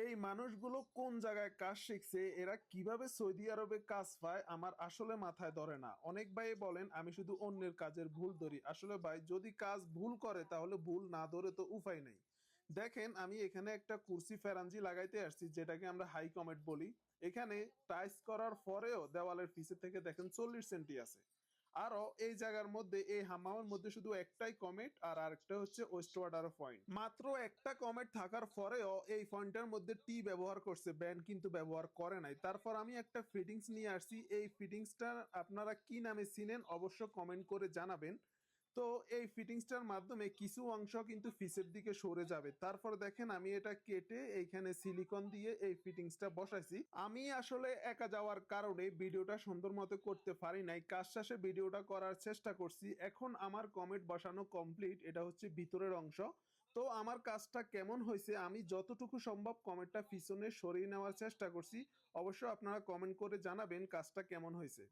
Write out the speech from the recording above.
এই মানুষগুলো কোন জায়গায় কাজ শিখছে, এরা কিভাবে সৌদি আরবে কাজ পায় আমার আসলে মাথায় ধরে না। অনেক ভাই বলেন আমি শুধু অন্যের কাজের ভুল ধরি, আসলে ভাই যদি কাজ ভুল করে তাহলে ভুল না ধরে তো উপায় নেই। দেখেন আমি এখানে একটা কুরসি ফেরাঞ্জি লাগাইতে আসছি, যেটাকে আমরা হাই কমেট বলি। এখানে টাইস করার পরেও দেওয়ালের পিছে থেকে দেখেন 40 সেন্টি আছে। আরো এই জায়গার মধ্যে এই হাম্মামের মধ্যে শুধু একটাই কমেট আর আরেকটা হচ্ছে ওয়েস্ট ওয়াটার পয়েন্ট। মাত্র একটা কমেট থাকার পরেও এই পয়েন্টের মধ্যে টি ব্যবহার করছে, ব্যান্ড কিন্তু ব্যবহার করে নাই। তারপর আমি একটা ফিটিংস নিয়ে আসছি, এই ফিটিংসটা আপনারা কি নামে চিনেন অবশ্য কমেন্ট করে জানাবেন। তো এই ফিটিংসটার মাধ্যমে কিছু অংশ কিন্তু ফিসের দিকে সরে যাবে। তারপর দেখেন আমি এটা কেটে এইখানে সিলিকন দিয়ে এই ফিটিংসটা বসাইছি। আমি আসলে একা যাওয়ার কারণে ভিডিওটা সুন্দর মতো করতে পারি নাই, কাজ শেষে ভিডিওটা করার চেষ্টা করছি। এখন আমার কমেন্ট বসানো কমপ্লিট, এটা হচ্ছে ভিতরের অংশ। তো আমার কাজটা কেমন হয়েছে আমি যতটুকু সম্ভব কমেন্টটা পিছনে সরিয়ে নেওয়ার চেষ্টা করছি। অবশ্য আপনারা কমেন্ট করে জানাবেন কাজটা কেমন হয়েছে।